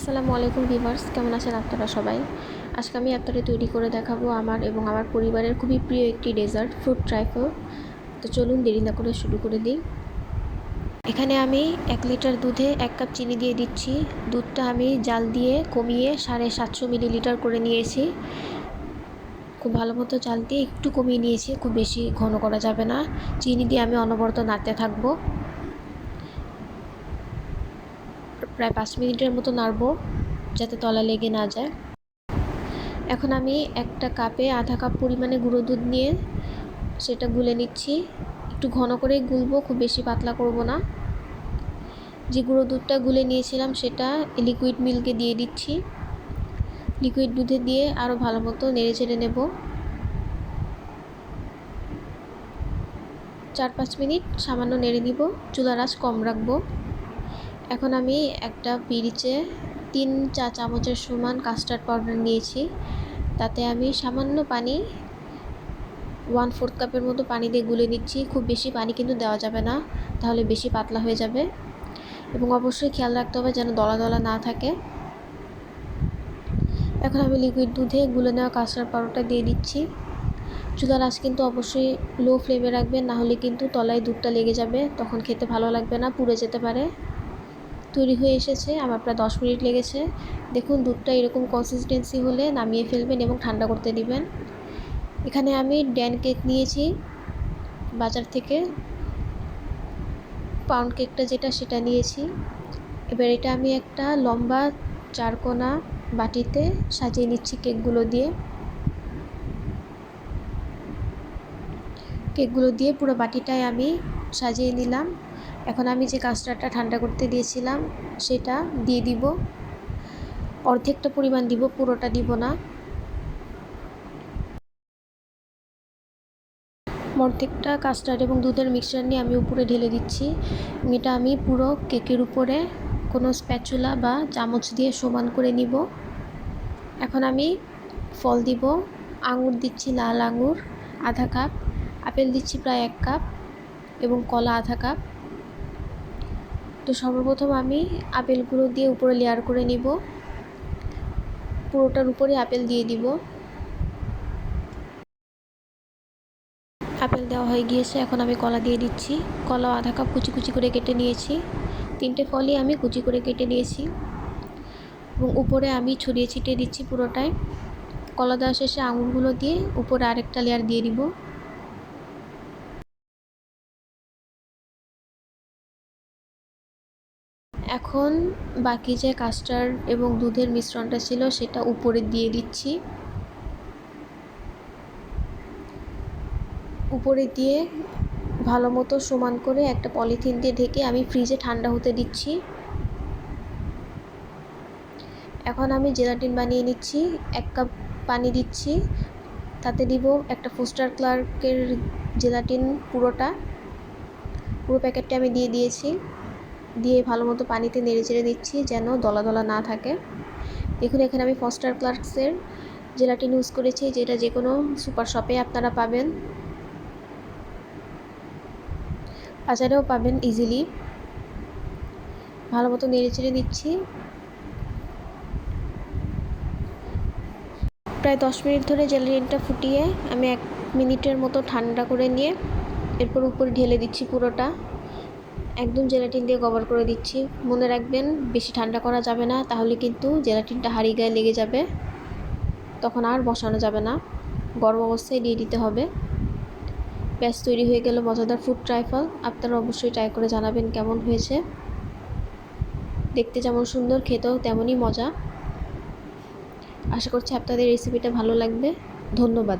আসসালামু আলাইকুম ভিউয়ার্স, কেমন আছেন আপনারা সবাই? আজকে আমি আপনাদের তৈরি করে দেখাবো আমার এবং আমার পরিবারের খুবই প্রিয় একটি ডেজার্ট ফ্রুট ট্রাইফল। তো চলুন দেরি না করে শুরু করে দিই। এখানে আমি 1 লিটার দুধে 1 কাপ চিনি দিয়ে দিচ্ছি। দুধটা আমি জাল দিয়ে কমিয়ে 750 মিলিলিটার করে নিয়েছি। খুব ভালো মতো জাল দিয়ে একটু কমিয়ে নিয়েছি, খুব বেশি ঘন করা যাবে না। চিনি দিয়ে আমি অনবরত নাড়তে থাকবো, প্রায় 5 মিনিটের মতো নাড়বো যাতে তলা লেগে না যায়। এখন আমি একটা কাপে আধা কাপ পরিমাণে গুঁড়ো দুধ নিয়ে সেটা গুলে নিচ্ছি। একটু ঘন করেই গুলবো, খুব বেশি পাতলা করব না। যে গুঁড়ো দুধটা গুলে নিয়েছিলাম সেটা লিকুইড মিল্কে দিয়ে দিচ্ছি। লিকুইড দুধে দিয়ে আরও ভালো মতো নেড়ে চেড়ে নেব। 4-5 মিনিট সামান্য নেড়ে দিব, চুলার আঁচ কম রাখবো। এখন আমি একটা পিরিচে 3 চা চামচের সমান কাস্টার্ড পাউডার নিয়েছি। তাতে আমি সামান্য পানি 1/4 কাপের মতো পানি দিয়ে গুলে নিচ্ছি। খুব বেশি পানি কিন্তু দেওয়া যাবে না, তাহলে বেশি পাতলা হয়ে যাবে। এবং অবশ্যই খেয়াল রাখতে হবে যেন দলা দলা না থাকে। এখন আমি লিকুইড দুধে গুলে নেওয়া কাস্টার্ড পাউডারটা দিয়ে দিচ্ছি। চুলার আঁচ কিন্তু অবশ্যই লো ফ্লেমে রাখবেন, না হলে কিন্তু তলায় দুধটা লেগে যাবে, তখন খেতে ভালো লাগবে না, পুড়ে যেতে পারে। তৈরি হয়ে এসেছে, আমার প্রায় 10 মিনিট লেগেছে। দেখুন দুধটা এরকম কনসিস্টেন্সি হলে নামিয়ে ফেলবেন এবং ঠান্ডা করতে দিবেন। এখানে আমি ড্যান কেক নিয়েছি বাজার থেকে, পাউন্ড কেকটা যেটা সেটা নিয়েছি। এবার এটা আমি একটা লম্বা 4 কোনা বাটিতে সাজিয়ে নিচ্ছি কেকগুলো দিয়ে পুরো বাটিটায় আমি সাজিয়ে নিলাম। এখন আমি যে কাস্টার্ডটা ঠান্ডা করতে দিয়েছিলাম সেটা দিয়ে দিব। অর্ধেকটা পরিমাণ দিব, পুরোটা দিব না। অর্ধেকটা কাস্টার্ড এবং দুধের মিক্সচার নিয়ে আমি উপরে ঢেলে দিচ্ছি। এটা আমি পুরো কেকের উপরে কোনো স্প্যাচুলা বা চামচ দিয়ে সমান করে নিব। এখন আমি ফল দিব। আঙুর দিচ্ছি, লাল আঙুর আধা কাপ, আপেল দিচ্ছি প্রায় 1 কাপ এবং কলা আধা কাপ। তো সর্বপ্রথম আমি আপেলগুলো দিয়ে উপরে লেয়ার করে নিব। পুরোটার উপরে আপেল দিয়ে দিব। আপেল দেওয়া হয়ে গিয়েছে, এখন আমি কলা দিয়ে দিচ্ছি। কলা আধা কাপ কুচি কুচি করে কেটে নিয়েছি। 3টে ফলই আমি কুচি করে কেটে নিয়েছি এবং উপরে আমি ছড়িয়ে ছিটিয়ে দিচ্ছি পুরোটায়। কলা দেওয়া শেষে আঙুরগুলো দিয়ে উপরে আরেকটা লেয়ার দিয়ে দিব। এখন বাকি যে কাস্টার্ড এবং দুধের মিশ্রণটা ছিল সেটা উপরে দিয়ে দিচ্ছি। উপরে দিয়ে ভালো মতো সমান করে একটা পলিথিন দিয়ে ঢেকে আমি ফ্রিজে ঠান্ডা হতে দিচ্ছি। এখন আমি জেলাটিন বানিয়ে নিচ্ছি। 1 কাপ পানি দিচ্ছি, তাতে দিব একটা ফোস্টার ক্লার্কের জেলাটিন, পুরো প্যাকেটটা আমি দিয়ে দিয়েছি। দিয়ে ভালো মতো পানিতে নেড়ে চেড়ে দিচ্ছি যেন দলা দলা না থাকে। দেখুন এখানে আমি ফোস্টার ক্লার্কসের জেলাটিন ইউজ করেছি, যেটা যে কোনো সুপার শপে আপনারা পাবেন, বাজারেও পাবেন ইজিলি। ভালো মতো নেড়ে চেড়ে দিচ্ছি। প্রায় 10 মিনিট ধরে জেলাটিনটা ফুটিয়ে আমি 1 মিনিটের মতো ঠান্ডা করে নিয়ে এরপর উপরে ঢেলে দিচ্ছি পুরোটা। একদম জেলাটিন দিয়ে কভার করে দিচ্ছি। মনে রাখবেন বেশি ঠান্ডা করা যাবে না, তাহলে কিন্তু জেলাটিনটা হাঁড়ি গায়ে লেগে যাবে, তখন আর বসানো যাবে না, গরম অবস্থায় দিয়ে দিতে হবে। ব্যাস তৈরি হয়ে গেল মজাদার ফ্রুট ট্রাইফল। আপনারা অবশ্যই ট্রাই করে জানাবেন কেমন হয়েছে। দেখতে যেমন সুন্দর, খেতেও তেমনই মজা। আশা করছি আপনাদের রেসিপিটা ভালো লাগবে। ধন্যবাদ।